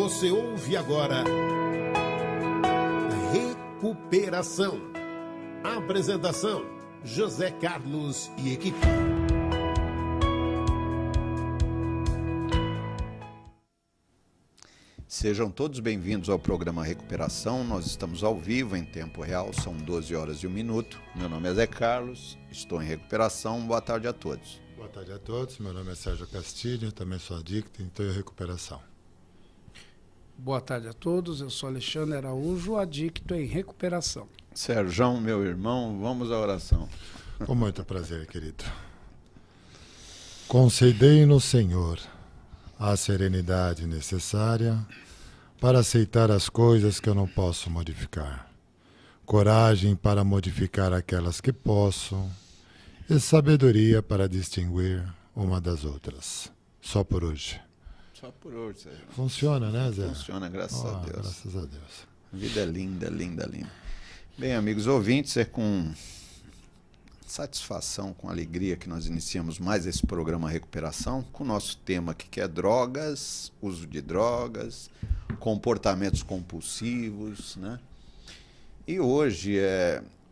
Você ouve agora Recuperação. Apresentação: José Carlos e equipe. Sejam todos bem-vindos ao programa Recuperação. Nós estamos ao vivo, em tempo real, são 12 horas e 1 minuto. Meu nome é Zé Carlos, estou em recuperação. Boa tarde a todos. Boa tarde a todos, meu nome é Sérgio Castilho, também sou adicto e estou em recuperação. Boa tarde a todos, eu sou Alexandre Araújo, adicto em recuperação. Sérgio, meu irmão, vamos à oração. Com muito prazer, querido. Concedei no Senhor a serenidade necessária para aceitar as coisas que eu não posso modificar, coragem para modificar aquelas que posso e sabedoria para distinguir uma das outras. Só por hoje. Só por hoje, Sérgio. Funciona, né, Zé? Funciona, graças a Deus. Graças a Deus. A vida é linda, linda, linda. Bem, amigos ouvintes, é com satisfação, com alegria que nós iniciamos mais esse programa Recuperação, com o nosso tema aqui, que é drogas, uso de drogas, comportamentos compulsivos, né? E hoje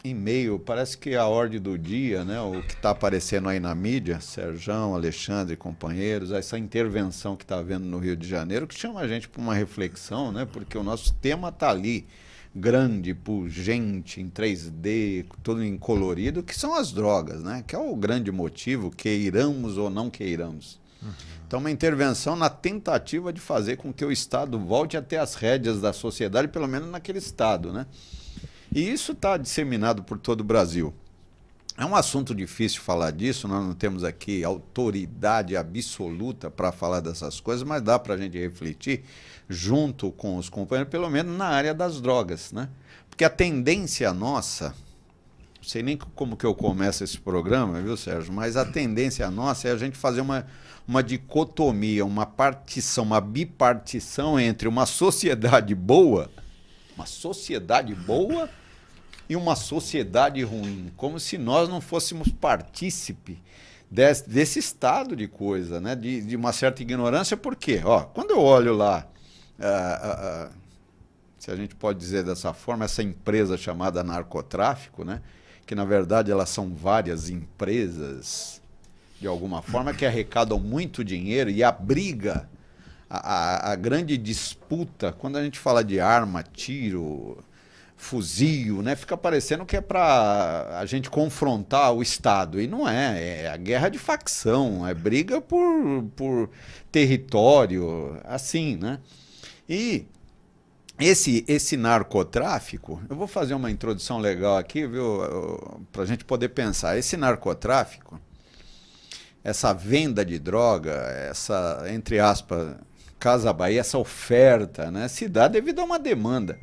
em meio, parece que a ordem do dia, né, o que está aparecendo aí na mídia, Sérgio, Alexandre e companheiros, essa intervenção que está havendo no Rio de Janeiro, que chama a gente para uma reflexão, né, porque o nosso tema está ali, grande, pungente, em 3D, tudo em colorido, que são as drogas, né, que é o grande motivo, queiramos ou não queiramos. Então, uma intervenção na tentativa de fazer com que o Estado volte até as rédeas da sociedade, pelo menos naquele Estado, né? E isso está disseminado por todo o Brasil. É um assunto difícil falar disso, nós não temos aqui autoridade absoluta para falar dessas coisas, mas dá para a gente refletir junto com os companheiros, pelo menos na área das drogas, né? Porque a tendência nossa, não sei nem como que eu começo esse programa, viu, Sérgio? Mas a tendência nossa é a gente fazer uma dicotomia, uma partição, uma bipartição entre uma sociedade boa e uma sociedade ruim, como se nós não fôssemos partícipe desse estado de coisa, né? De uma certa ignorância. Por quê? Ó, quando eu olho lá, se a gente pode dizer dessa forma, essa empresa chamada narcotráfico, né? Que na verdade elas são várias empresas, de alguma forma, que arrecadam muito dinheiro, e a briga, a grande disputa, quando a gente fala de arma, tiro, fuzil, né, fica parecendo que é para a gente confrontar o Estado. E não é a guerra de facção, é briga por território, assim, né? E esse narcotráfico, eu vou fazer uma introdução legal aqui, viu, para a gente poder pensar. Esse narcotráfico, essa venda de droga, essa, entre aspas, Casa Bahia, essa oferta, né, se dá devido a uma demanda.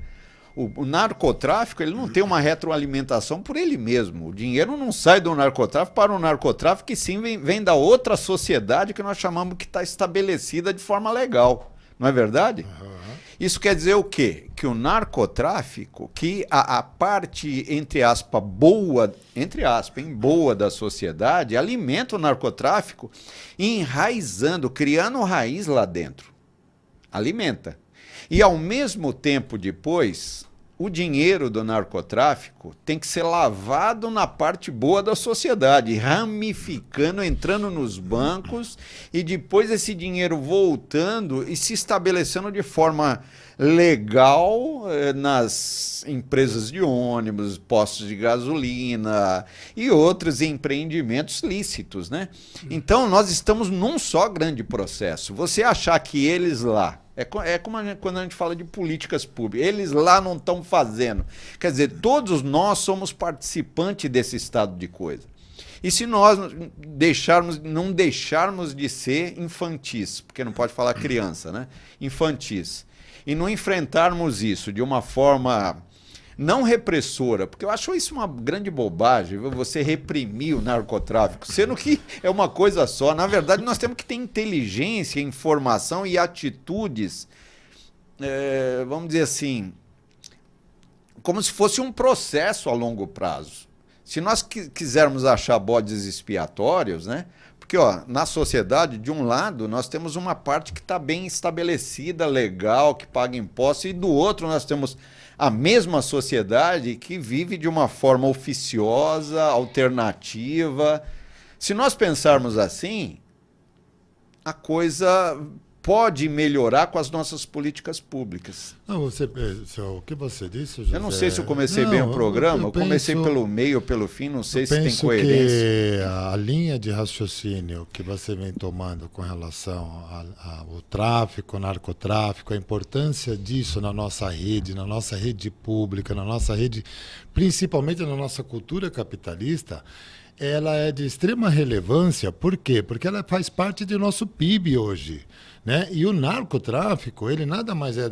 O narcotráfico, ele não tem uma retroalimentação por ele mesmo. O dinheiro não sai do narcotráfico para o narcotráfico, que sim vem da outra sociedade que nós chamamos que está estabelecida de forma legal. Não é verdade? Uhum. Isso quer dizer o quê? Que o narcotráfico, que a parte, entre aspas, boa, boa da sociedade, alimenta o narcotráfico, enraizando, criando raiz lá dentro. Alimenta. E, ao mesmo tempo, depois, o dinheiro do narcotráfico tem que ser lavado na parte boa da sociedade, ramificando, entrando nos bancos, e depois esse dinheiro voltando e se estabelecendo de forma legal nas empresas de ônibus, postos de gasolina e outros empreendimentos lícitos, né? Então, nós estamos num só grande processo. Você achar que eles lá, é como quando a gente fala de políticas públicas, eles lá não estão fazendo. Quer dizer, todos nós somos participantes desse estado de coisa. E se nós não deixarmos de ser infantis, porque não pode falar criança, né? Infantis. E não enfrentarmos isso de uma forma não repressora, porque eu acho isso uma grande bobagem, você reprimir o narcotráfico, sendo que é uma coisa só. Na verdade, nós temos que ter inteligência, informação e atitudes, vamos dizer assim, como se fosse um processo a longo prazo. Se nós quisermos achar bodes expiatórios, né? Porque ó, na sociedade, de um lado, nós temos uma parte que está bem estabelecida, legal, que paga impostos, e do outro nós temos a mesma sociedade que vive de uma forma oficiosa, alternativa. Se nós pensarmos assim, a coisa pode melhorar com as nossas políticas públicas. Não, o que você disse, José? Eu não sei se eu comecei bem o programa, eu comecei pelo meio, pelo fim, não sei se tem coerência. Que a linha de raciocínio que você vem tomando com relação ao tráfico, narcotráfico, a importância disso na nossa rede pública, na nossa rede, principalmente na nossa cultura capitalista, ela é de extrema relevância. Por quê? Porque ela faz parte do nosso PIB hoje, né? E o narcotráfico, ele nada mais é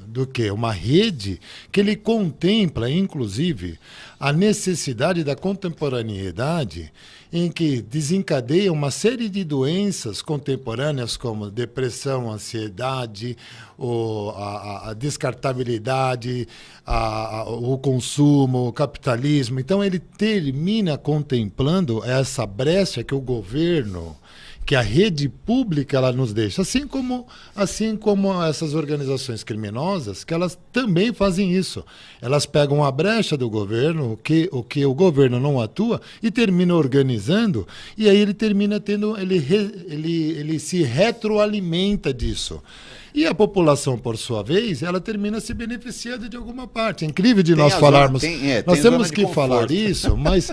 do que uma rede que ele contempla, inclusive, a necessidade da contemporaneidade, em que desencadeia uma série de doenças contemporâneas como depressão, ansiedade, a descartabilidade, o consumo, o capitalismo. Então ele termina contemplando essa brecha que o governo, que a rede pública ela nos deixa, assim como essas organizações criminosas, que elas também fazem isso. Elas pegam a brecha do governo, o que o governo não atua, e termina organizando, e aí ele termina tendo, ele se retroalimenta disso. E a população, por sua vez, ela termina se beneficiando de alguma parte. É incrível de nós falarmos. Nós temos que falar isso, mas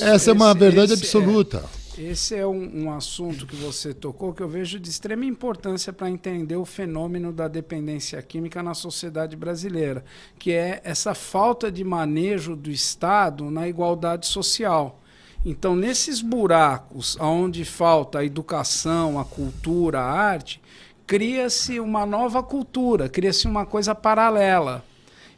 essa é uma verdade absoluta. Esse é um assunto que você tocou que eu vejo de extrema importância para entender o fenômeno da dependência química na sociedade brasileira, que é essa falta de manejo do Estado na igualdade social. Então, nesses buracos onde falta a educação, a cultura, a arte, cria-se uma nova cultura, cria-se uma coisa paralela.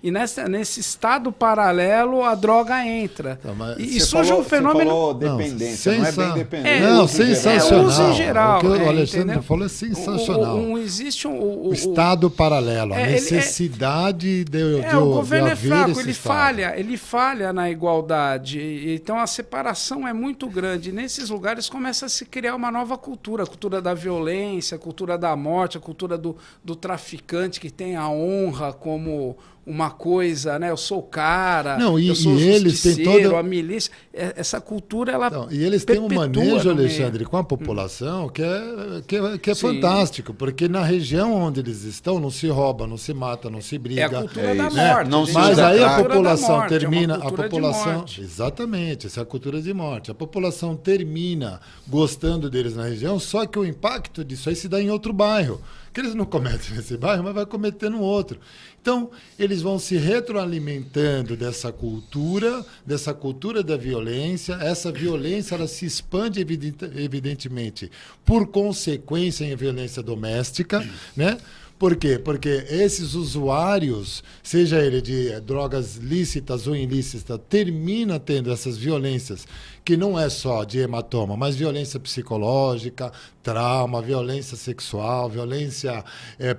E nesse estado paralelo, a droga entra. E surge um fenômeno... Você falou dependência, não é bem dependência. Não, sensacional. Uso em geral. O que o Alexandre falou é sensacional. Existe o estado paralelo, a necessidade de o governo é fraco, ele falha na igualdade. Então a separação é muito grande. Nesses lugares começa a se criar uma nova cultura. A cultura da violência, a cultura da morte, a cultura do traficante que tem a honra como uma coisa, né? Eu sou o cara, eu sou o justiceiro, a milícia. Essa cultura, ela e eles têm um manejo, Alexandre, com a população que é fantástico, porque na região onde eles estão não se rouba, não se mata, não se briga. É a cultura da morte. Não, mas aí a população termina... a população, exatamente, essa é a cultura de morte. A população termina gostando deles na região, só que o impacto disso aí se dá em outro bairro. Que eles não cometem nesse bairro, mas vai cometer no outro. Então, eles vão se retroalimentando dessa cultura da violência. Essa violência ela se expande, evidentemente, por consequência em violência doméstica, né? Por quê? Porque esses usuários, seja ele de drogas lícitas ou ilícitas, termina tendo essas violências, que não é só de hematoma, mas violência psicológica, trauma, violência sexual, violência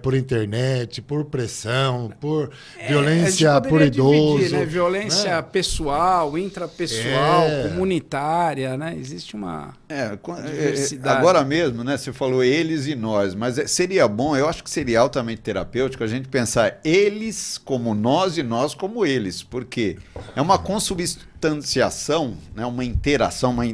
por internet, por pressão, por violência por idoso. Dividir, né? Violência pessoal, intrapessoal, comunitária, né? Existe uma diversidade. Agora mesmo, né? Você falou eles e nós, mas seria bom, eu acho que seria altamente terapêutico a gente pensar eles como nós e nós como eles, porque é uma consubstanciação, né, uma interação, uma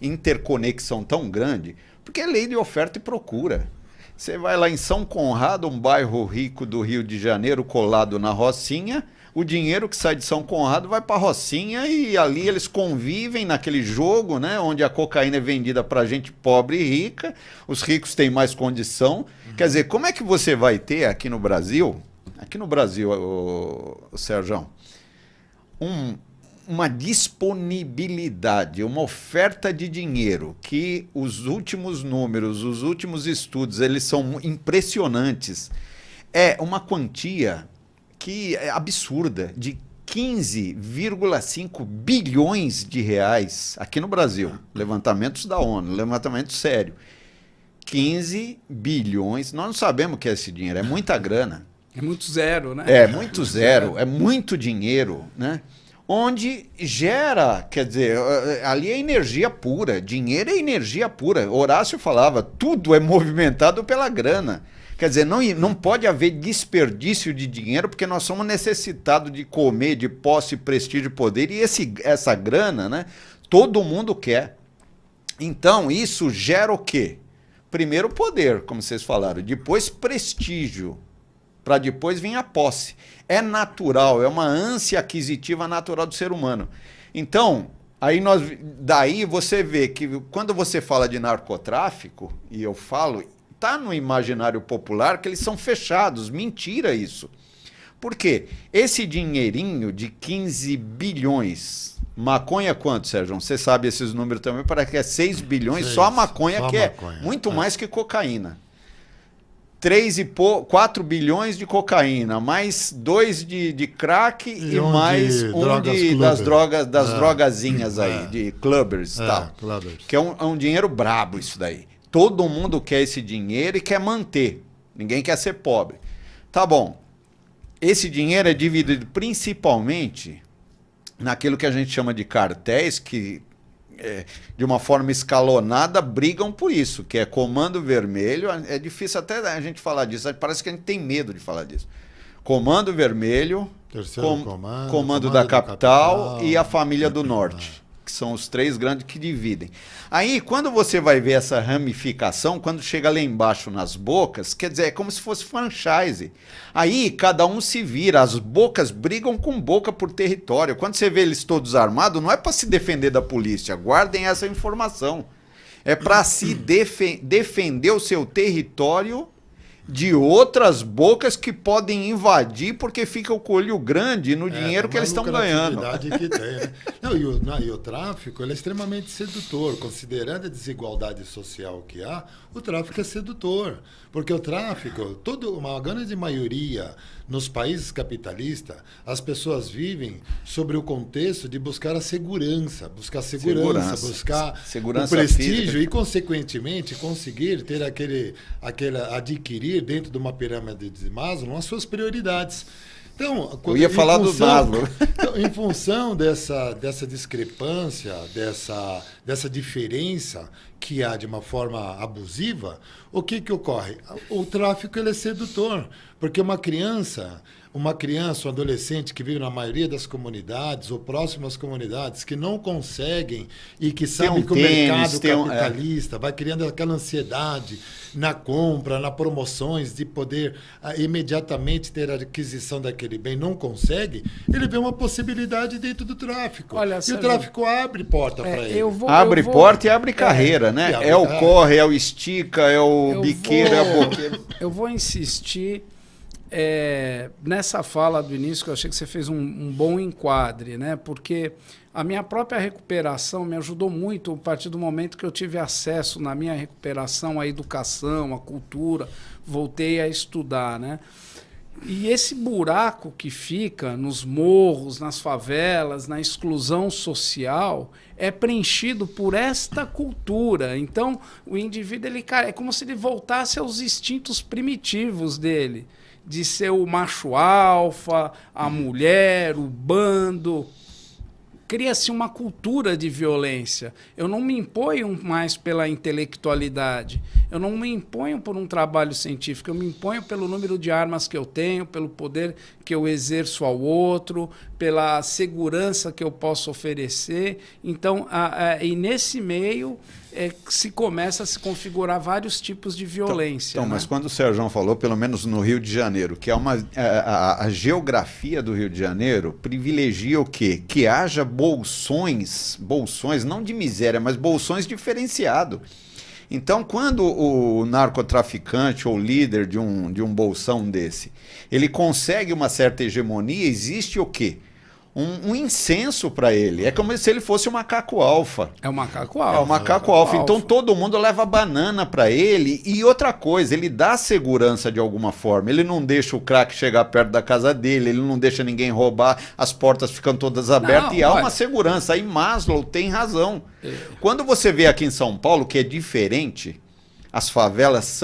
interconexão tão grande, porque é lei de oferta e procura. Você vai lá em São Conrado, um bairro rico do Rio de Janeiro, colado na Rocinha, o dinheiro que sai de São Conrado vai para a Rocinha e ali eles convivem naquele jogo, né, onde a cocaína é vendida para gente pobre e rica, os ricos têm mais condição. Quer dizer, como é que você vai ter aqui no Brasil, Sérgio, uma disponibilidade, uma oferta de dinheiro, que os últimos números, os últimos estudos, eles são impressionantes. É uma quantia que é absurda, de 15,5 bilhões de reais aqui no Brasil. Levantamentos da ONU, levantamento sério. 15 bilhões, nós não sabemos o que é esse dinheiro, é muita grana. É muito zero, né? É muito zero, é muito dinheiro, né? onde gera, quer dizer, ali é energia pura, dinheiro é energia pura. Horácio falava, tudo é movimentado pela grana. Quer dizer, não pode haver desperdício de dinheiro, porque nós somos necessitados de comer, de posse, prestígio, poder, e essa grana, né, todo mundo quer. Então, isso gera o quê? Primeiro poder, como vocês falaram, depois prestígio, para depois vir a posse. É natural, é uma ânsia aquisitiva natural do ser humano. Então, daí você vê que quando você fala de narcotráfico, e eu falo, está no imaginário popular que eles são fechados. Mentira isso. Por quê? Esse dinheirinho de 15 bilhões, maconha quanto, Sérgio? Você sabe esses números também, parece que é 6 bilhões, só a maconha, só que maconha. É muito mais que cocaína. 4 bilhões de cocaína, mais 2 de crack e mais das drogazinhas aí, de clubbers e tal. Clubbers. Que é um dinheiro brabo isso daí. Todo mundo quer esse dinheiro e quer manter. Ninguém quer ser pobre. Tá bom. Esse dinheiro é dividido principalmente naquilo que a gente chama de cartéis, que de uma forma escalonada brigam por isso, que é Comando Vermelho. É difícil até a gente falar disso, parece que a gente tem medo de falar disso. Comando Vermelho, Comando da Capital e a Família do Norte, que são os 3 grandes que dividem. Aí, quando você vai ver essa ramificação, quando chega lá embaixo nas bocas, quer dizer, é como se fosse franchise. Aí, cada um se vira, as bocas brigam com boca por território. Quando você vê eles todos armados, não é para se defender da polícia, guardem essa informação. É para se defender o seu território de outras bocas que podem invadir porque ficam com o olho grande no dinheiro que eles estão ganhando. Que tem, né? Não, e o tráfico ele é extremamente sedutor. Considerando a desigualdade social que há, o tráfico é sedutor. Porque o tráfico, uma grande maioria nos países capitalistas, as pessoas vivem sobre o contexto de buscar a segurança, buscar o prestígio física. E, consequentemente, conseguir ter adquirir dentro de uma pirâmide de Maslow as suas prioridades. Então, eu ia falar do Maslow. Então, em função dessa discrepância, dessa diferença que há de uma forma abusiva, o que ocorre? O tráfico ele é sedutor, porque uma criança, um adolescente que vive na maioria das comunidades ou próximas comunidades que não conseguem e que sabem que o mercado capitalista vai criando aquela ansiedade na compra, nas promoções de poder imediatamente ter a aquisição daquele bem, não consegue, ele vê uma possibilidade dentro do tráfico. Olha, e o tráfico abre porta para ele. Abre porta e abre carreira, né? É o corre, é o estica, é o biqueiro, é o boqueiro. Eu vou insistir nessa fala do início, que eu achei que você fez um bom enquadre, né? Porque a minha própria recuperação me ajudou muito a partir do momento que eu tive acesso na minha recuperação à educação, à cultura, voltei a estudar, né? E esse buraco que fica nos morros, nas favelas, na exclusão social, é preenchido por esta cultura. Então, o indivíduo é como se ele voltasse aos instintos primitivos dele, de ser o macho alfa, a mulher, o bando. Cria-se uma cultura de violência. Eu não me imponho mais pela intelectualidade, eu não me imponho por um trabalho científico, eu me imponho pelo número de armas que eu tenho, pelo poder que eu exerço ao outro, pela segurança que eu posso oferecer. Então, e nesse meio se começa a se configurar vários tipos de violência. Então, mas quando o Sérgio falou, pelo menos no Rio de Janeiro, que é a geografia do Rio de Janeiro privilegia o quê? Que haja bolsões não de miséria, mas bolsões diferenciados. Então, quando o narcotraficante ou líder de um bolsão desse, ele consegue uma certa hegemonia, existe o quê? Um incenso para ele. É como se ele fosse um macaco alfa. É um macaco alfa. É um macaco alfa. Então todo mundo leva banana para ele. E outra coisa, ele dá segurança de alguma forma. Ele não deixa o crack chegar perto da casa dele, ele não deixa ninguém roubar, as portas ficam todas abertas e há uma segurança. Aí Maslow tem razão. Quando você vê aqui em São Paulo, que é diferente, as favelas,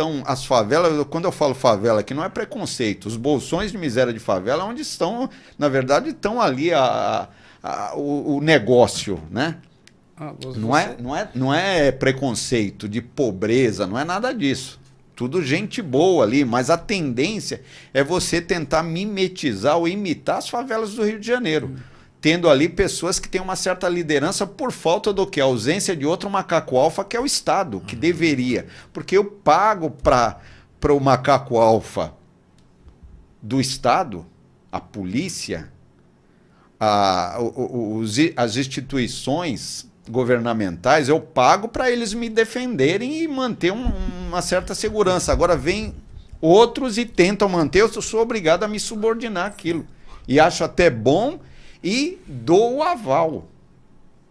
quando eu falo favela aqui, não é preconceito. Os bolsões de miséria de favela, onde estão, na verdade, estão ali a o negócio, né? Você... Não é preconceito de pobreza, não é nada disso. Tudo gente boa ali, mas a tendência é você tentar mimetizar ou imitar as favelas do Rio de Janeiro. Tendo ali pessoas que têm uma certa liderança por falta do quê? A ausência de outro macaco alfa, que é o Estado, que deveria. Porque eu pago para o macaco alfa do Estado, a polícia, as instituições governamentais, eu pago para eles me defenderem e manter uma certa segurança. Agora vem outros e tentam manter, eu sou obrigado a me subordinar àquilo. E acho até bom e dou o aval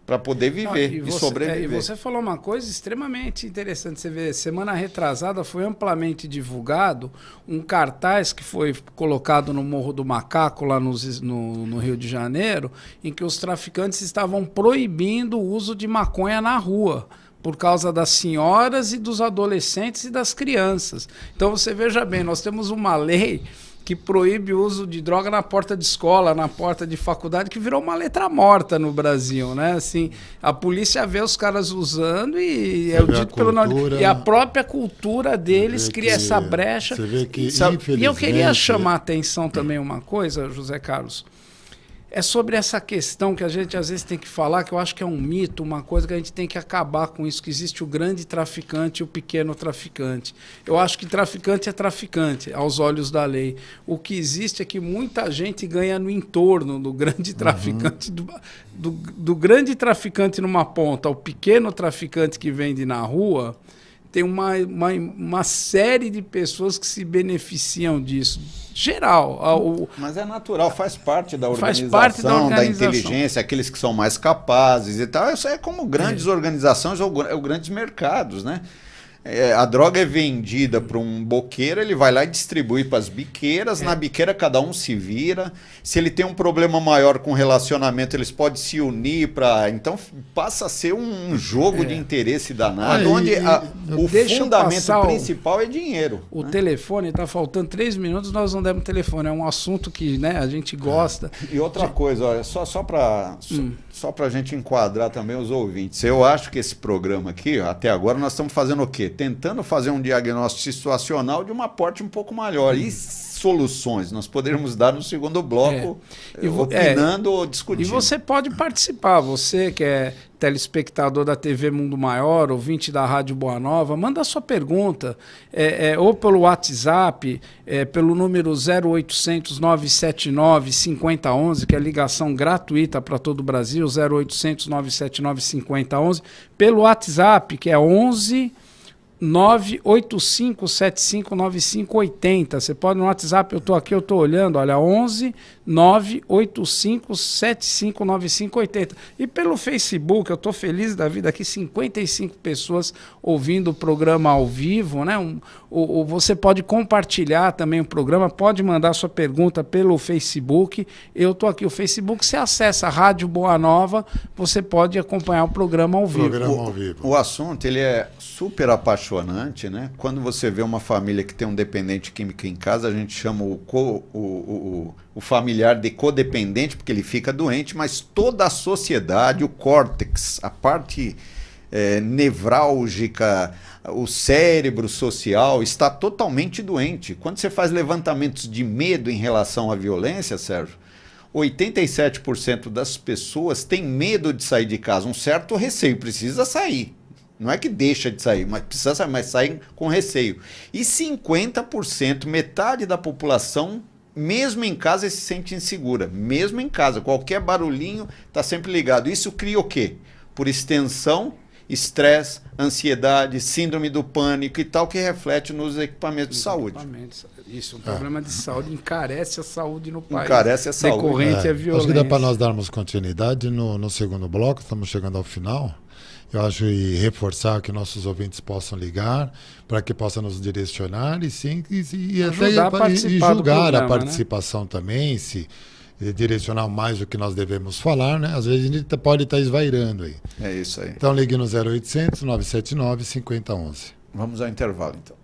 para poder viver e sobreviver. E você falou uma coisa extremamente interessante. Você vê, semana retrasada foi amplamente divulgado um cartaz que foi colocado no Morro do Macaco, lá no Rio de Janeiro, em que os traficantes estavam proibindo o uso de maconha na rua, por causa das senhoras e dos adolescentes e das crianças. Então você veja bem, nós temos uma lei que proíbe o uso de droga na porta de escola, na porta de faculdade, que virou uma letra morta no Brasil, né? Assim, a polícia vê os caras usando e é o dito pelo nome. E a própria cultura deles cria essa brecha. Você vê que, e eu queria chamar a atenção também uma coisa, José Carlos. É sobre essa questão que a gente às vezes tem que falar, que eu acho que é um mito, uma coisa que a gente tem que acabar com isso, que existe o grande traficante e o pequeno traficante. Eu acho que traficante é traficante, aos olhos da lei. O que existe é que muita gente ganha no entorno do grande traficante, do grande traficante numa ponta, o pequeno traficante que vende na rua. Tem uma série de pessoas que se beneficiam disso. Geral. Mas é natural, faz parte da organização, da inteligência, aqueles que são mais capazes e tal. Isso é como grandes organizações ou grandes mercados, né? A droga é vendida para um boqueiro, ele vai lá e distribui para as biqueiras, na biqueira cada um se vira. Se ele tem um problema maior com relacionamento, eles podem se unir para... Então passa a ser um jogo de interesse danado, onde o fundamento principal é dinheiro. O telefone, está faltando 3 minutos, nós não demos telefone, é um assunto que, né, a gente gosta. E outra coisa, olha, só para a gente enquadrar também os ouvintes, eu acho que esse programa aqui, até agora, nós estamos fazendo o quê? Tentando fazer um diagnóstico situacional de uma porte um pouco maior. E soluções nós poderemos dar no segundo bloco, opinando ou discutindo. E você pode participar, você que é telespectador da TV Mundo Maior, ouvinte da Rádio Boa Nova, manda a sua pergunta, ou pelo WhatsApp, pelo número 0800 979 5011, que é ligação gratuita para todo o Brasil, 0800 979 5011, pelo WhatsApp, que é 11 985759580. Você pode no WhatsApp, eu estou aqui, eu estou olhando, olha, 11 985759580. E pelo Facebook, eu estou feliz da vida aqui, 55 pessoas ouvindo o programa ao vivo, né? Você pode compartilhar também o programa, pode mandar sua pergunta pelo Facebook. Eu estou aqui, o Facebook, você acessa a Rádio Boa Nova, você pode acompanhar o programa ao vivo. O assunto, ele é super apaixonante, né? Quando você vê uma família que tem um dependente químico em casa, a gente chama o familiar de codependente, porque ele fica doente, mas toda a sociedade, o córtex, a parte nevrálgica, o cérebro social está totalmente doente. Quando você faz levantamentos de medo em relação à violência, Sérgio, 87% das pessoas têm medo de sair de casa, um certo receio, precisa sair. Não é que deixa de sair, mas precisa sair, mas sai com receio. E 50%, metade da população, mesmo em casa, se sente insegura. Mesmo em casa, qualquer barulhinho está sempre ligado. Isso cria o quê? Por extensão, estresse, ansiedade, síndrome do pânico e tal, que reflete nos equipamentos de saúde. Isso, um problema de saúde encarece a saúde no país. Encarece a saúde. Decorrente à violência. Acho que dá para nós darmos continuidade no segundo bloco, estamos chegando ao final. Eu acho e reforçar que nossos ouvintes possam ligar para que possam nos direcionar e sim e até julgar a participação também, se direcionar mais o que nós devemos falar, né? Às vezes a gente pode estar esvairando aí. É isso aí. Então ligue no 0800 979 5011. Vamos ao intervalo então.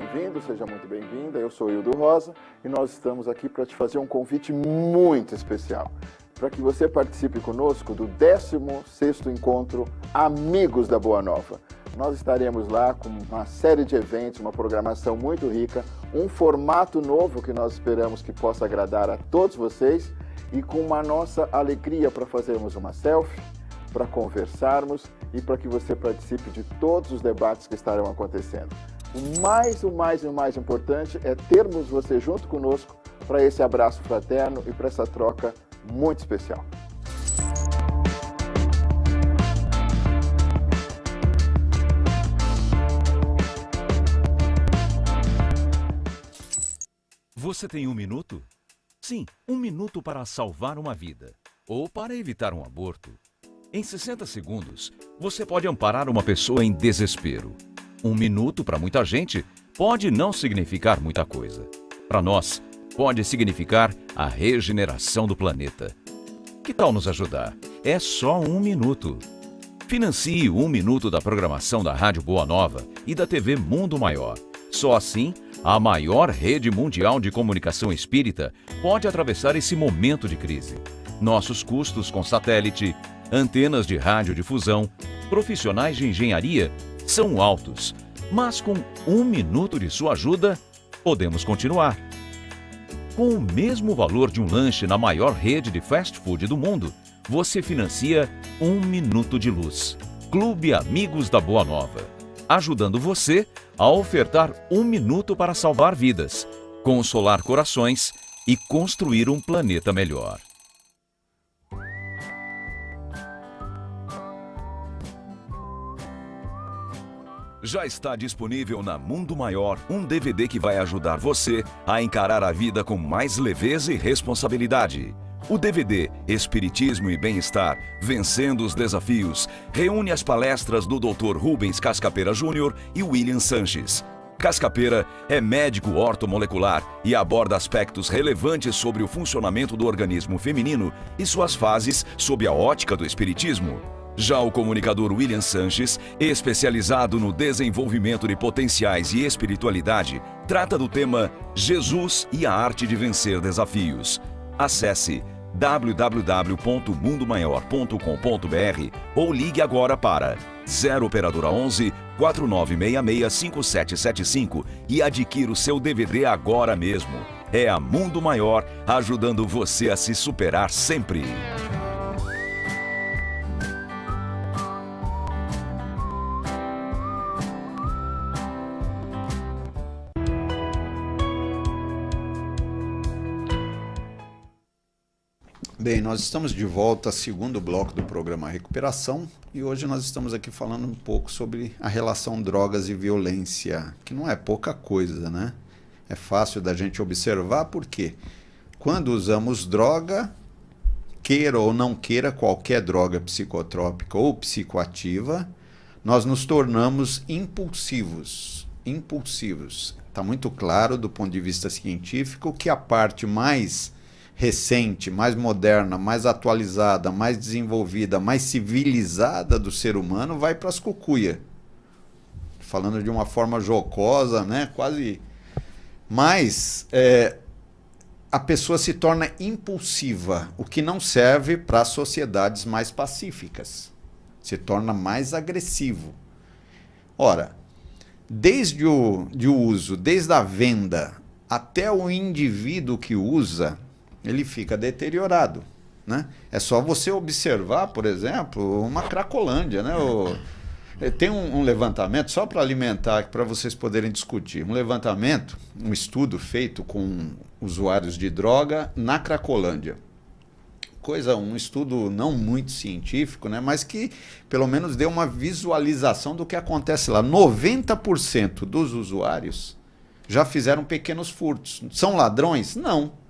bem-vindo, seja muito bem-vinda. Eu sou Hildo Rosa e nós estamos aqui para te fazer um convite muito especial, para que você participe conosco do 16º Encontro Amigos da Boa Nova. Nós estaremos lá com uma série de eventos, uma programação muito rica, um formato novo que nós esperamos que possa agradar a todos vocês e com uma nossa alegria para fazermos uma selfie, para conversarmos e para que você participe de todos os debates que estarão acontecendo. O mais importante é termos você junto conosco para esse abraço fraterno e para essa troca muito especial. Você tem 1 minuto? Sim, 1 minuto para salvar uma vida ou para evitar um aborto. Em 60 segundos, você pode amparar uma pessoa em desespero. 1 minuto para muita gente pode não significar muita coisa. Para nós, pode significar a regeneração do planeta. Que tal nos ajudar? É só 1 minuto. Financie 1 minuto da programação da Rádio Boa Nova e da TV Mundo Maior. Só assim, a maior rede mundial de comunicação espírita pode atravessar esse momento de crise. Nossos custos com satélite, antenas de radiodifusão, profissionais de engenharia são altos, mas com 1 minuto de sua ajuda, podemos continuar. Com o mesmo valor de um lanche na maior rede de fast food do mundo, você financia 1 minuto de luz. Clube Amigos da Boa Nova, ajudando você a ofertar 1 minuto para salvar vidas, consolar corações e construir um planeta melhor. Já está disponível na Mundo Maior um DVD que vai ajudar você a encarar a vida com mais leveza e responsabilidade. O DVD Espiritismo e Bem-Estar, Vencendo os Desafios, reúne as palestras do Dr. Rubens Cascapera Júnior e William Sanches. Cascapera é médico ortomolecular e aborda aspectos relevantes sobre o funcionamento do organismo feminino e suas fases sob a ótica do espiritismo. Já o comunicador William Sanches, especializado no desenvolvimento de potenciais e espiritualidade, trata do tema Jesus e a Arte de Vencer Desafios. Acesse www.mundomaior.com.br ou ligue agora para 0 operadora 11 4966 5775 e adquira o seu DVD agora mesmo. É a Mundo Maior ajudando você a se superar sempre. Bem, nós estamos de volta ao segundo bloco do programa Recuperação e hoje nós estamos aqui falando um pouco sobre a relação drogas e violência, que não é pouca coisa, né? É fácil da gente observar porque quando usamos droga, queira ou não queira qualquer droga psicotrópica ou psicoativa, nós nos tornamos impulsivos. Está muito claro do ponto de vista científico que a parte mais recente, mais moderna, mais atualizada, mais desenvolvida, mais civilizada do ser humano vai para as cucuia. Falando de uma forma jocosa, né? Quase. Mas a pessoa se torna impulsiva, o que não serve para sociedades mais pacíficas. Se torna mais agressivo. Ora, desde o uso, desde a venda até o indivíduo que usa, ele fica deteriorado, né? É só você observar, por exemplo, uma Cracolândia, né? Tem um levantamento, só para alimentar, para vocês poderem discutir, um levantamento, um estudo feito com usuários de droga na Cracolândia. Um estudo não muito científico, né? Mas que pelo menos deu uma visualização do que acontece lá. 90% dos usuários já fizeram pequenos furtos. São ladrões? Não.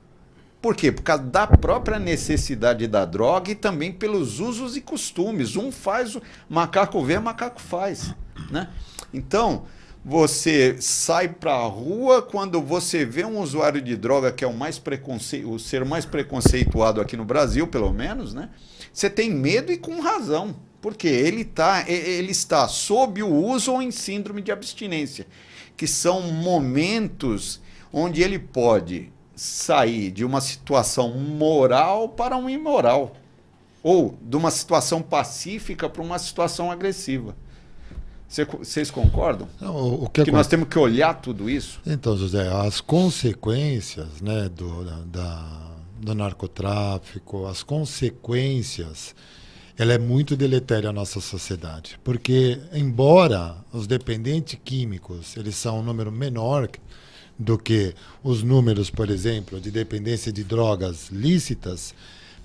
Por quê? Por causa da própria necessidade da droga e também pelos usos e costumes. Um faz, o macaco vê, macaco faz, né? Então, você sai para a rua quando você vê um usuário de droga, que é o ser mais preconceituado aqui no Brasil, pelo menos, né? Você tem medo e com razão. Porque ele está sob o uso ou em síndrome de abstinência. que são momentos onde ele pode sair de uma situação moral para um imoral, ou de uma situação pacífica para uma situação agressiva. Vocês concordam? O que nós temos que olhar tudo isso? Então, José, as consequências, né, do narcotráfico, as consequências, ela é muito deletéria à nossa sociedade. Porque, embora os dependentes químicos eles são um número menor do que os números, por exemplo, de dependência de drogas lícitas,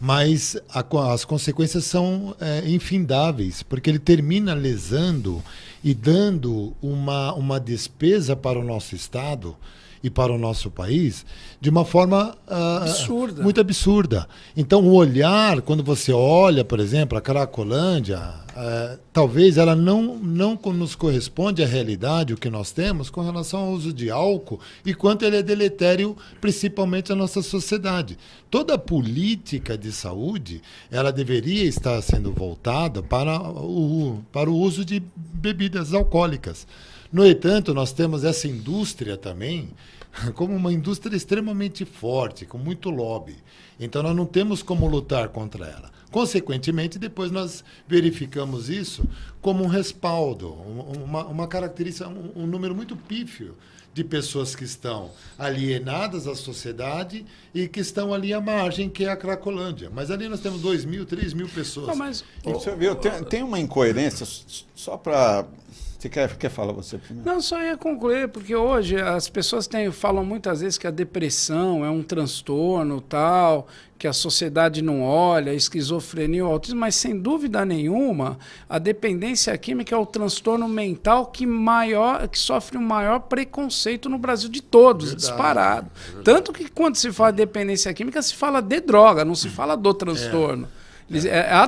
mas as consequências são infindáveis, porque ele termina lesando e dando uma despesa para o nosso Estado e para o nosso país de uma forma absurda. Muito absurda. Então, o olhar, quando você olha, por exemplo, a Cracolândia, talvez ela não nos corresponde à realidade, o que nós temos com relação ao uso de álcool e quanto ele é deletério, principalmente à nossa sociedade. Toda a política de saúde, ela deveria estar sendo voltada para o uso de bebidas alcoólicas. No entanto, nós temos essa indústria também como uma indústria extremamente forte, com muito lobby. Então, nós não temos como lutar contra ela. Consequentemente, depois nós verificamos isso como um respaldo, uma característica, um número muito pífio de pessoas que estão alienadas à sociedade e que estão ali à margem, que é a Cracolândia. Mas ali nós temos 2.000, 3.000 pessoas. Não, mas, você viu, tem uma incoerência, só para... Você quer falar você primeiro? Não, só ia concluir, porque hoje as pessoas falam muitas vezes que a depressão é um transtorno tal, que a sociedade não olha, a esquizofrenia, o autismo, mas sem dúvida nenhuma, a dependência química é o transtorno mental que sofre o maior preconceito no Brasil de todos, disparado. Tanto que quando se fala de dependência química, se fala de droga, não se fala do transtorno.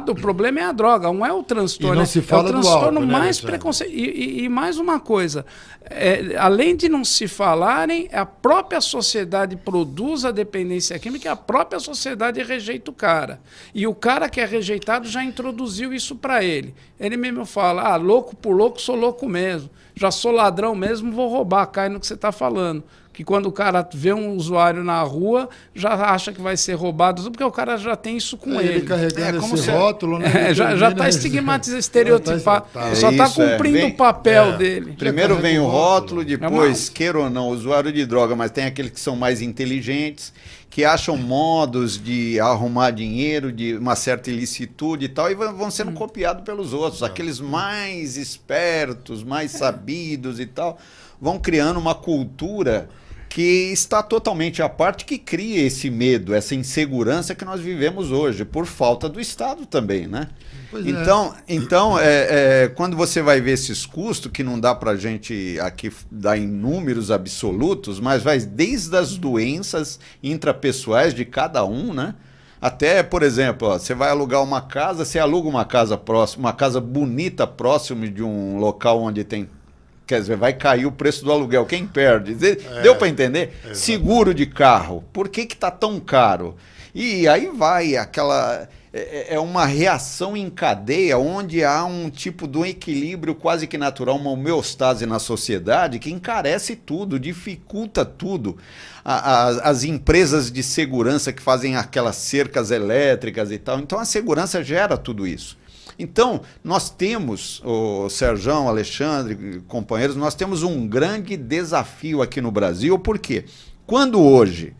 O problema é a droga, não é o transtorno. E não se fala é o transtorno do álcool, mais né, preconceito. E mais uma coisa, além de não se falarem, a própria sociedade produz a dependência química e a própria sociedade rejeita o cara. E o cara que é rejeitado já introduziu isso para ele. Ele mesmo fala, louco por louco, sou louco mesmo. Já sou ladrão mesmo, vou roubar, cai no que você está falando. Que quando o cara vê um usuário na rua, já acha que vai ser roubado, porque o cara já tem isso com ele. Ele carregando esse rótulo, né? Já está estigmatizado, estereotipado. Só está cumprindo o papel dele. Primeiro vem o rótulo, depois, queira ou não, usuário de droga, mas tem aqueles que são mais inteligentes, que acham modos de arrumar dinheiro, de uma certa ilicitude e tal, e vão sendo copiados pelos outros. Aqueles mais espertos, mais sabidos e tal, vão criando uma cultura que está totalmente à parte, que cria esse medo, essa insegurança que nós vivemos hoje, por falta do Estado também, né? Então, quando você vai ver esses custos, que não dá para a gente aqui dar em números absolutos, mas vai desde as doenças intrapessoais de cada um, né? Até, por exemplo, você vai alugar uma casa, você aluga uma casa próxima, uma casa bonita próximo de um local onde tem... Quer dizer, vai cair o preço do aluguel. Quem perde? Deu para entender? Exatamente. Seguro de carro. Por que está tão caro? E aí vai aquela... É uma reação em cadeia, onde há um tipo de um equilíbrio quase que natural, uma homeostase na sociedade que encarece tudo, dificulta tudo. As empresas de segurança que fazem aquelas cercas elétricas e tal. Então a segurança gera tudo isso. Então, nós temos, o Serjão, Alexandre, companheiros, nós temos um grande desafio aqui no Brasil, porque quando hoje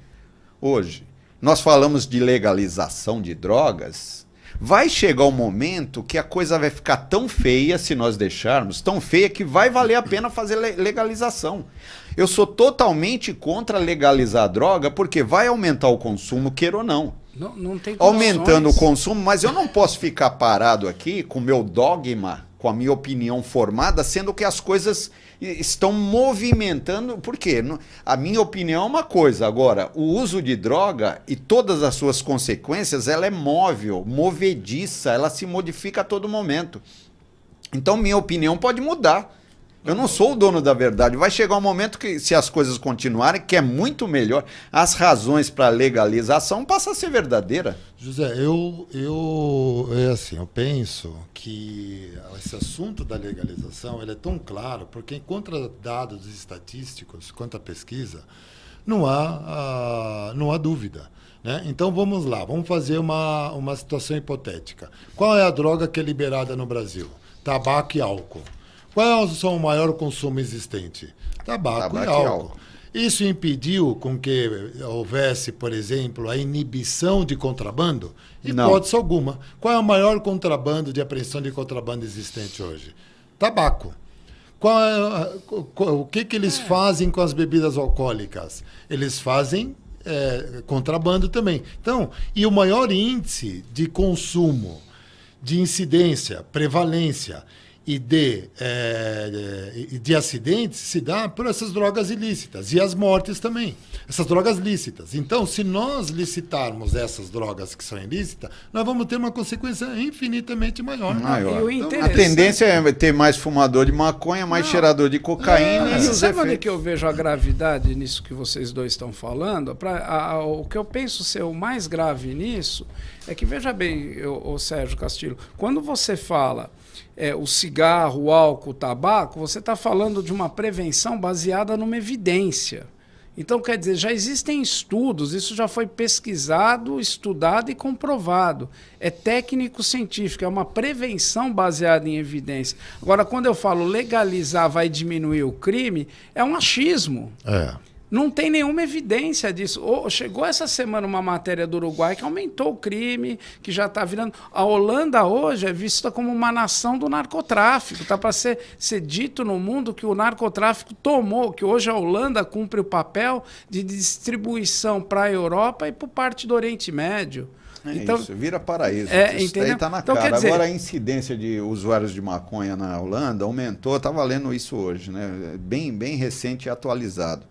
nós falamos de legalização de drogas, vai chegar um momento que a coisa vai ficar tão feia, se nós deixarmos, tão feia que vai valer a pena fazer legalização. Eu sou totalmente contra legalizar a droga, porque vai aumentar o consumo, queira ou não. Não tem aumentando o consumo, mas eu não posso ficar parado aqui com o meu dogma, com a minha opinião formada, sendo que as coisas estão movimentando. Por quê? A minha opinião é uma coisa, agora, o uso de droga e todas as suas consequências, ela é móvel, movediça, ela se modifica a todo momento. Então, minha opinião pode mudar. Eu não sou o dono da verdade. Vai chegar um momento que, se as coisas continuarem, que é muito melhor, as razões para legalização passam a ser verdadeira. José, eu penso que esse assunto da legalização ele é tão claro, porque encontra dados estatísticos, quanto à pesquisa, não há dúvida. Né? Então vamos lá, vamos fazer uma situação hipotética. Qual é a droga que é liberada no Brasil? Tabaco e álcool. Qual é o maior consumo existente? Tabaco e álcool. Isso impediu com que houvesse, por exemplo, a inibição de contrabando? Hipótese alguma. Qual é o maior contrabando de apreensão de contrabando existente hoje? Tabaco. O que eles fazem com as bebidas alcoólicas? Eles fazem contrabando também. Então, e o maior índice de consumo, de incidência, prevalência e de acidentes se dá por essas drogas ilícitas e as mortes também, essas drogas lícitas. Então, se nós licitarmos essas drogas que são ilícitas, nós vamos ter uma consequência infinitamente maior. A tendência é ter mais fumador de maconha, mais cheirador de cocaína. Sabe onde que eu vejo a gravidade nisso que vocês dois estão falando? O que eu penso ser o mais grave nisso é que, veja bem, o Sérgio Castilho, quando você fala o cigarro, o álcool, o tabaco, você está falando de uma prevenção baseada numa evidência. Então, quer dizer, já existem estudos, isso já foi pesquisado, estudado e comprovado. É técnico-científico, é uma prevenção baseada em evidência. Agora, quando eu falo legalizar vai diminuir o crime, é um achismo. Não tem nenhuma evidência disso. Chegou essa semana uma matéria do Uruguai que aumentou o crime, que já está virando... A Holanda hoje é vista como uma nação do narcotráfico. Está para ser dito no mundo que o narcotráfico tomou, que hoje a Holanda cumpre o papel de distribuição para a Europa e para parte do Oriente Médio. Então, isso, vira paraíso. Isso daí está na então, cara. Dizer... Agora, a incidência de usuários de maconha na Holanda aumentou, estava lendo isso hoje, né? Bem recente e atualizado.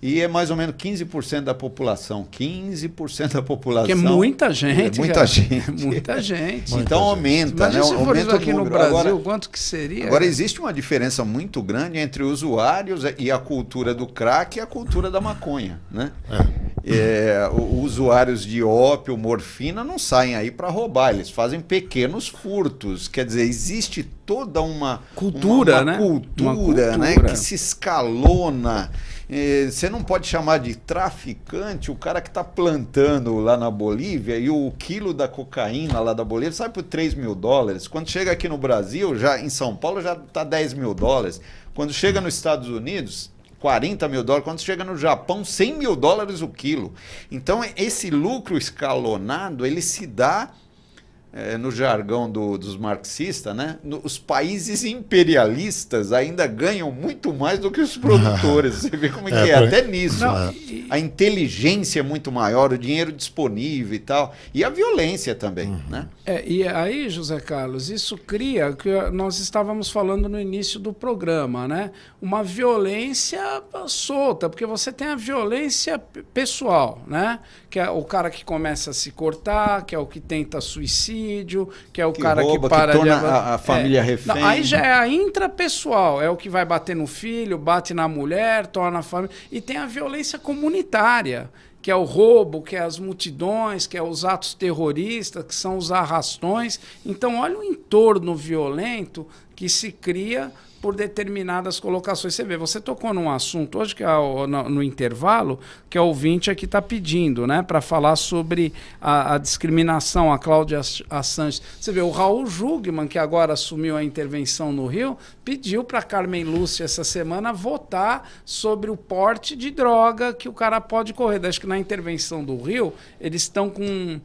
E é mais ou menos 15% da população. 15% da população. Que é muita gente. Muita gente. Muita gente. Então aumenta, né? Se for isso aqui no Brasil, agora, quanto que seria? Agora existe uma diferença muito grande entre usuários e a cultura do crack e a cultura da maconha, né? Usuários de ópio, morfina não saem aí para roubar, eles fazem pequenos furtos. Quer dizer, existe toda uma cultura, né? Né? Que se escalona. Você não pode chamar de traficante o cara que está plantando lá na Bolívia e o quilo da cocaína lá da Bolívia sai por $3.000. Quando chega aqui no Brasil, já em São Paulo, já está $10.000. Quando chega nos Estados Unidos, $40.000. Quando chega no Japão, $100.000 o quilo. Então, esse lucro escalonado, ele se dá... no jargão dos marxistas, né? Os países imperialistas ainda ganham muito mais do que os produtores. Você vê como é. Até nisso. A inteligência é muito maior, o dinheiro disponível e tal. E a violência também, né? E aí, José Carlos, isso cria o que nós estávamos falando no início do programa, né? Uma violência solta, porque você tem a violência pessoal, né? Que é o cara que começa a se cortar, que é o que tenta suicídio, que é o cara rouba, que para que torna a família refém. Não, aí já é a intrapessoal, é o que vai bater no filho, bate na mulher, torna a família. E tem a violência comunitária, que é o roubo, que é as multidões, que é os atos terroristas, que são os arrastões. Então, olha o entorno violento que se cria por determinadas colocações. Você vê, você tocou num assunto hoje, que é no intervalo, que o ouvinte aqui está pedindo, né, para falar sobre a discriminação, a Cláudia Assange. Você vê, o Raul Jugman, que agora assumiu a intervenção no Rio, pediu para Carmen Lúcia essa semana votar sobre o porte de droga que o cara pode correr. Acho que na intervenção do Rio, eles estão com...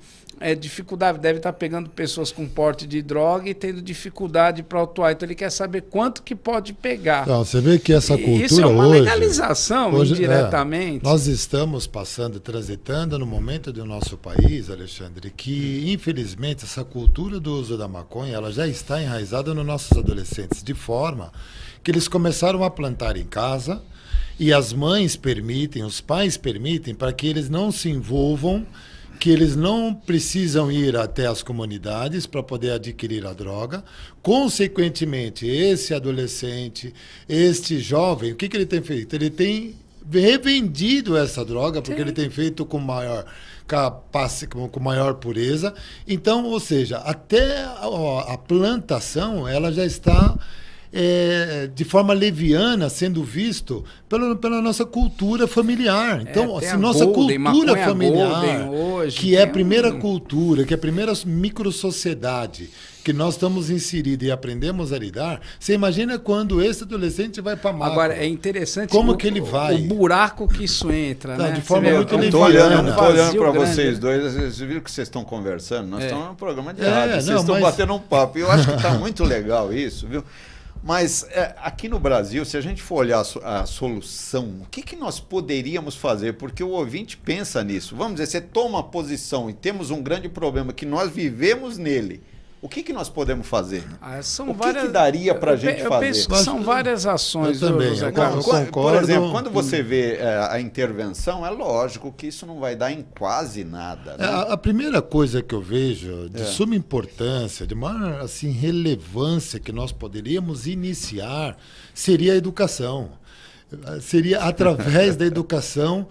dificuldade, deve estar pegando pessoas com porte de droga e tendo dificuldade para autuar. Então ele quer saber quanto que pode pegar. Então, você vê que essa cultura isso é uma hoje, legalização indiretamente. Nós estamos passando, transitando no momento do nosso país, Alexandre, que infelizmente essa cultura do uso da maconha ela já está enraizada nos nossos adolescentes, de forma que eles começaram a plantar em casa e as mães permitem, os pais permitem para que eles não se envolvam que eles não precisam ir até as comunidades para poder adquirir a droga. Consequentemente, esse adolescente, este jovem, o que ele tem feito? Ele tem revendido essa droga, porque ele tem feito com maior com maior pureza. Então, ou seja, até a plantação ela já está de forma leviana sendo visto pela nossa cultura familiar. Então, se nossa cultura familiar, hoje, que é a primeira cultura, que é a primeira microsociedade que nós estamos inseridos e aprendemos a lidar, você imagina quando esse adolescente vai para macro. Agora, é interessante como que ele vai? O buraco que isso entra, né? De forma muito leviana. Eu estou olhando para vocês dois, vocês viram que vocês estão conversando? Nós estamos num programa de rádio, vocês estão batendo um papo. Eu acho que está muito legal isso, viu? Mas aqui no Brasil, se a gente for olhar a solução, o que nós poderíamos fazer? Porque o ouvinte pensa nisso. Vamos dizer, você toma posição e temos um grande problema que nós vivemos nele. O que nós podemos fazer? Que daria para a gente fazer? Eu penso que são várias ações. Eu também, José Carlos. Eu concordo. Por exemplo, quando você vê a intervenção, é lógico que isso não vai dar em quase nada. Né? A primeira coisa que eu vejo de suma importância, de maior assim, relevância que nós poderíamos iniciar seria a educação. Seria através da educação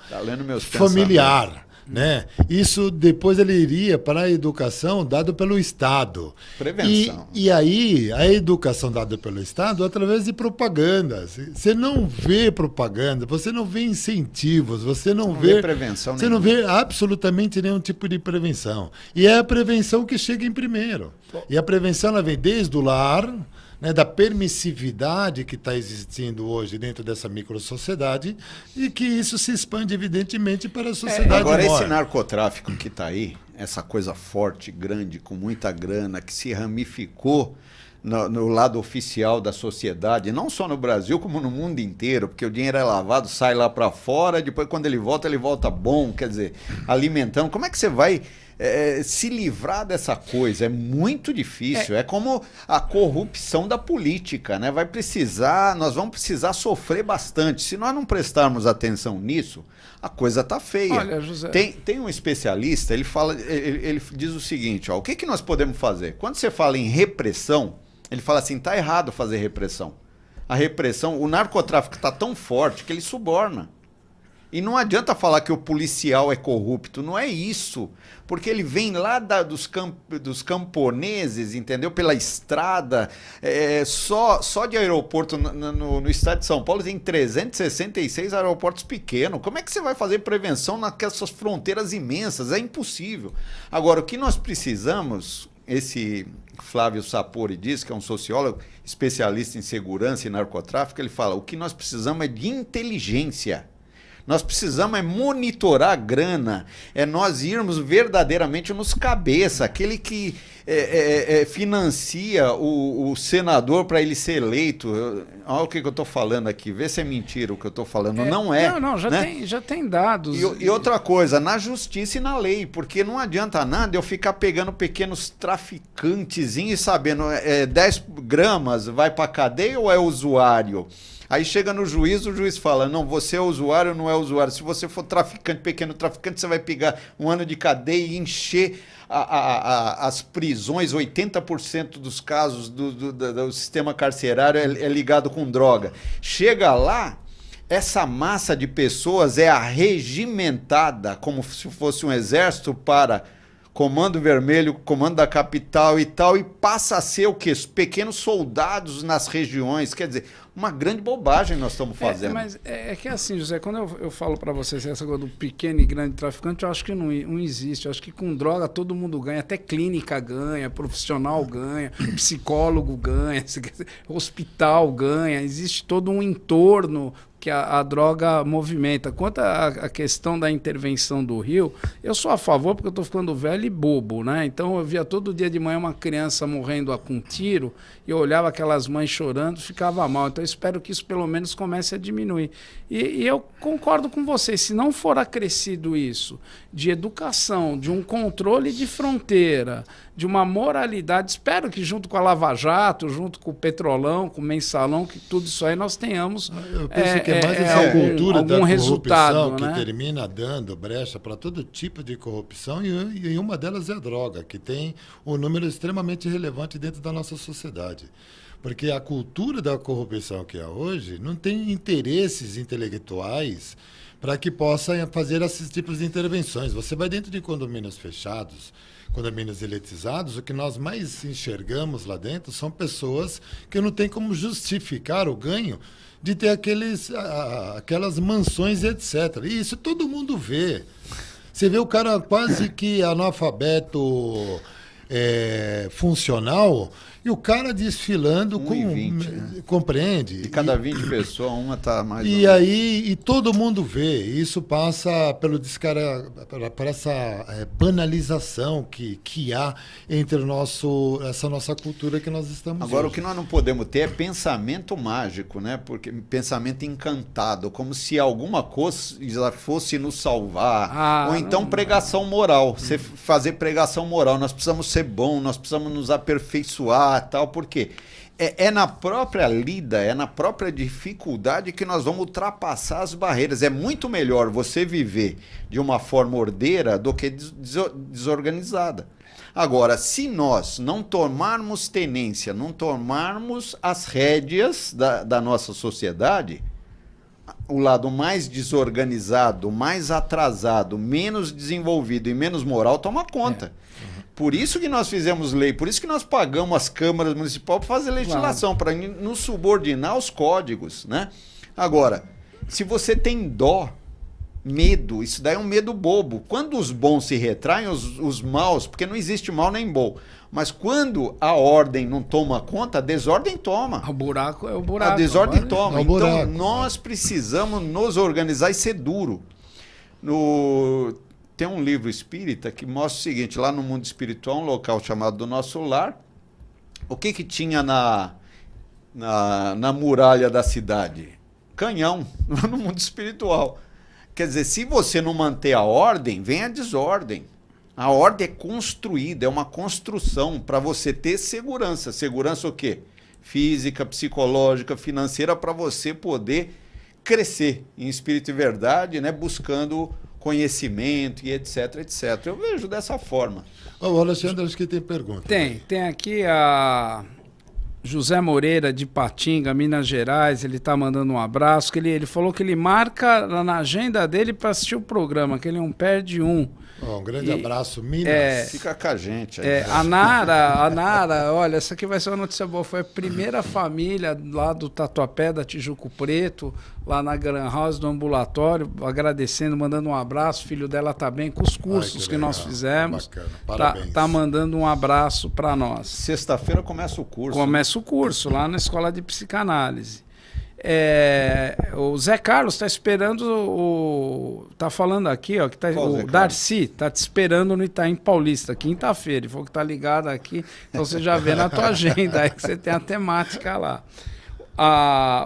familiar. Né? Isso depois ele iria para a educação dada pelo Estado. Prevenção. E aí, a educação dada pelo Estado através de propaganda. Você não vê propaganda, você não vê incentivos, você não vê prevenção. Você não vê absolutamente nenhum tipo de prevenção. E é a prevenção que chega em primeiro. E a prevenção ela vem desde o lar, né, da permissividade que está existindo hoje dentro dessa microsociedade e que isso se expande, evidentemente, para a sociedade. Agora, esse narcotráfico que está aí, essa coisa forte, grande, com muita grana, que se ramificou no lado oficial da sociedade, não só no Brasil, como no mundo inteiro, porque o dinheiro é lavado, sai lá para fora, depois quando ele volta bom, quer dizer, alimentando. Como é que você vai se livrar dessa coisa? É muito difícil. É como a corrupção da política, né? Nós vamos precisar sofrer bastante. Se nós não prestarmos atenção nisso, a coisa tá feia. Olha, José, tem um especialista, ele diz o seguinte, o que nós podemos fazer? Quando você fala em repressão, ele fala assim, tá errado fazer repressão. A repressão, o narcotráfico está tão forte que ele suborna. E não adianta falar que o policial é corrupto, não é isso. Porque ele vem lá dos camponeses, entendeu? Pela estrada. Só de aeroporto no estado de São Paulo tem 366 aeroportos pequenos. Como é que você vai fazer prevenção naquelas fronteiras imensas? É impossível. Agora, o que nós precisamos, esse Flávio Sapori diz, que é um sociólogo especialista em segurança e narcotráfico, ele fala, o que nós precisamos é de inteligência. Nós precisamos monitorar a grana, nós irmos verdadeiramente nos cabeça, aquele que financia o senador para ele ser eleito. Olha o que eu estou falando aqui, vê se é mentira o que eu estou falando. Não é. Não, já tem dados. E outra coisa, na justiça e na lei, porque não adianta nada eu ficar pegando pequenos traficantezinhos e sabendo 10 gramas vai para a cadeia ou é usuário? Aí chega no juiz, o juiz fala, não, você é usuário ou não é usuário? Se você for traficante, pequeno traficante, você vai pegar 1 ano de cadeia e encher as prisões. 80% dos casos do sistema carcerário é ligado com droga. Chega lá, essa massa de pessoas é arregimentada como se fosse um exército para Comando Vermelho, Comando da Capital e tal, e passa a ser o quê? Pequenos soldados nas regiões. Quer dizer, uma grande bobagem nós estamos fazendo. Mas é que assim, José, quando eu falo para vocês essa coisa do pequeno e grande traficante, eu acho que não existe. Eu acho que com droga todo mundo ganha, até clínica ganha, profissional ganha, psicólogo ganha, hospital ganha, existe todo um entorno que a droga movimenta. Quanto à questão da intervenção do Rio, eu sou a favor porque eu estou ficando velho e bobo, né? Então eu via todo dia de manhã uma criança morrendo com tiro e eu olhava aquelas mães chorando, ficava mal. Então eu espero que isso pelo menos comece a diminuir. E eu concordo com vocês, se não for acrescido isso de educação, de um controle de fronteira, de uma moralidade, espero que junto com a Lava Jato, junto com o Petrolão, com o Mensalão, que tudo isso aí nós tenhamos Mas essa cultura da algum corrupção resultado, que né? termina dando brecha para todo tipo de corrupção, e uma delas é a droga, que tem um número extremamente relevante dentro da nossa sociedade. Porque a cultura da corrupção que é hoje não tem interesses intelectuais para que possa fazer esses tipos de intervenções. Você vai dentro de condomínios fechados, condomínios elitizados, o que nós mais enxergamos lá dentro são pessoas que não têm como justificar o ganho de ter aquelas mansões, etc. E isso todo mundo vê. Você vê o cara quase que analfabeto funcional e o cara desfilando com 1,20, né? Compreende? De cada 20 pessoas, uma está mais... E todo mundo vê. Isso passa por essa banalização que há entre essa nossa cultura que nós estamos Agora, hoje. o que nós não podemos ter é pensamento mágico, né? Porque pensamento encantado, como se alguma coisa fosse nos salvar. Ou então pregação moral. Você fazer pregação moral. Nós precisamos ser bons, nós precisamos nos aperfeiçoar, tal, porque é na própria lida, é na própria dificuldade que nós vamos ultrapassar as barreiras. É muito melhor você viver de uma forma ordeira do que desorganizada. Agora, se nós não tomarmos tenência, não tomarmos as rédeas da nossa sociedade, o lado mais desorganizado, mais atrasado, menos desenvolvido e menos moral toma conta. Por isso que nós fizemos lei, por isso que nós pagamos as câmaras municipais para fazer legislação, para nos subordinar aos códigos, né? Agora, se você tem dó, medo, isso daí é um medo bobo. Quando os bons se retraem, os maus, porque não existe mal nem bom, mas quando a ordem não toma conta, a desordem toma. O buraco é o buraco. A desordem agora, toma. É o Então, buraco. nós precisamos nos organizar e ser duro. Tem um livro espírita que mostra o seguinte, lá no mundo espiritual, um local chamado do Nosso Lar, o que tinha na muralha da cidade? Canhão, no mundo espiritual. Quer dizer, se você não manter a ordem, vem a desordem. A ordem é construída, é uma construção para você ter segurança. Segurança o quê? Física, psicológica, financeira, para você poder crescer em espírito e verdade, né? Buscando conhecimento e etc, etc. Eu vejo dessa forma. O Alexandre, acho que tem pergunta. Tem aqui a José Moreira de Patinga, Minas Gerais, ele está mandando um abraço, que ele falou que ele marca na agenda dele para assistir o programa, que ele não perde um. Um grande abraço, Minas. Fica com a gente aí. A Nara, olha, essa aqui vai ser uma notícia boa, foi a primeira família lá do Tatuapé, da Tijuco Preto, lá na Gran House do ambulatório, agradecendo, mandando um abraço, o filho dela tá bem, com os cursos que nós fizemos. Bacana, parabéns. Tá mandando um abraço para nós. Sexta-feira começa o curso. Começa o curso lá na Escola de Psicanálise. O Zé Carlos está esperando tá falando aqui, ó, que tá, Qual Zé o Carlos? Darcy está te esperando no Itaim Paulista, quinta-feira. Ele falou que tá ligado aqui, então você já vê na tua agenda aí que você tem a temática lá.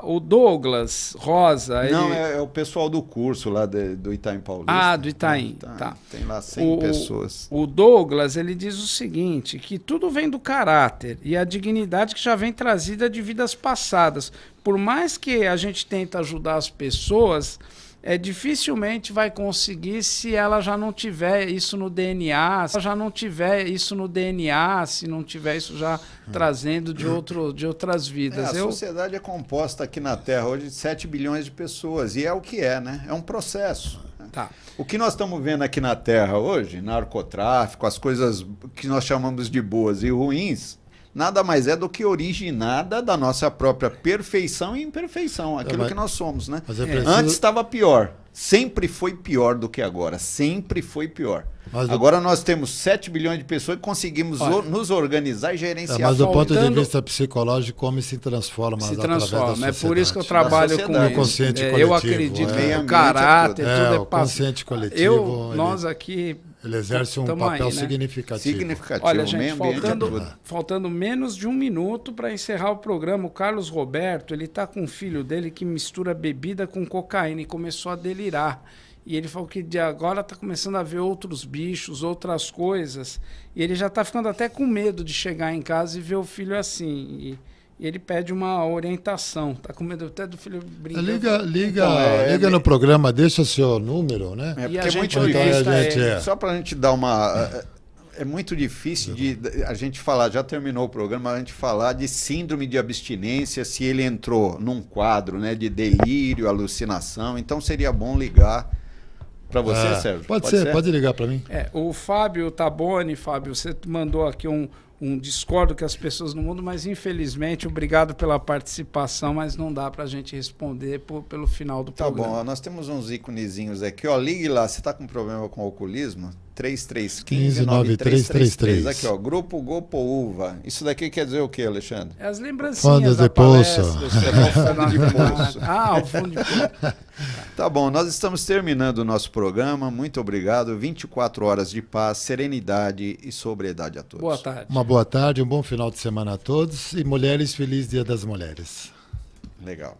O Douglas Rosa... Não, é o pessoal do curso lá do Itaim Paulista. Ah, do Itaim, tá. Tem lá 100 pessoas. O Douglas, ele diz o seguinte, que tudo vem do caráter e a dignidade que já vem trazida de vidas passadas. Por mais que a gente tente ajudar as pessoas, dificilmente vai conseguir se ela já não tiver isso no DNA, se não tiver isso já trazendo de outras vidas. A sociedade é composta aqui na Terra hoje de 7 bilhões de pessoas, e é o que é, né? É um processo. Tá. O que nós estamos vendo aqui na Terra hoje, narcotráfico, as coisas que nós chamamos de boas e ruins, nada mais é do que originada da nossa própria perfeição e imperfeição, aquilo que nós somos, né? Antes estava pior, sempre foi pior do que agora, sempre foi pior. Agora nós temos 7 bilhões de pessoas e conseguimos nos organizar e gerenciar. Mas do ponto de vista psicológico, o homem se transforma. É por isso que eu trabalho com o consciente coletivo. Eu acredito que o caráter, tudo é o consciente coletivo. Nós aqui... Ele exerce um papel significativo. Olha, gente, faltando menos de um minuto para encerrar o programa, o Carlos Roberto, ele está com um filho dele que mistura bebida com cocaína e começou a delirar. E ele falou que de agora está começando a ver outros bichos, outras coisas, e ele já está ficando até com medo de chegar em casa e ver o filho assim. e ele pede uma orientação. Tá com medo até do filho brincar. Liga no programa, deixa seu número, né? É E porque a é gente muito difícil. orienta Só para a gente dar uma. É muito difícil de a gente falar, já terminou o programa, a gente falar de síndrome de abstinência, se ele entrou num quadro, né, de delírio, alucinação. Então seria bom ligar para você, Sérgio. Pode ser, pode ligar para mim. O Fábio Taboni, Fábio, você mandou aqui um discordo que as pessoas no mundo, mas infelizmente, obrigado pela participação, mas não dá para a gente responder pelo final do programa. Tá bom, nós temos uns íconezinhos aqui, ó, ligue lá, você está com problema com alcoolismo? 3315-9333. Aqui, ó, Grupo Gopouva. Isso daqui quer dizer o quê, Alexandre? É as lembrancinhas Fundos da de poço. palestra, Fundo de poço. o fundo de poço. Tá bom, nós estamos terminando o nosso programa. Muito obrigado. 24 horas de paz, serenidade e sobriedade a todos. Boa tarde. Uma boa tarde, um bom final de semana a todos. E mulheres, feliz Dia das Mulheres. Legal.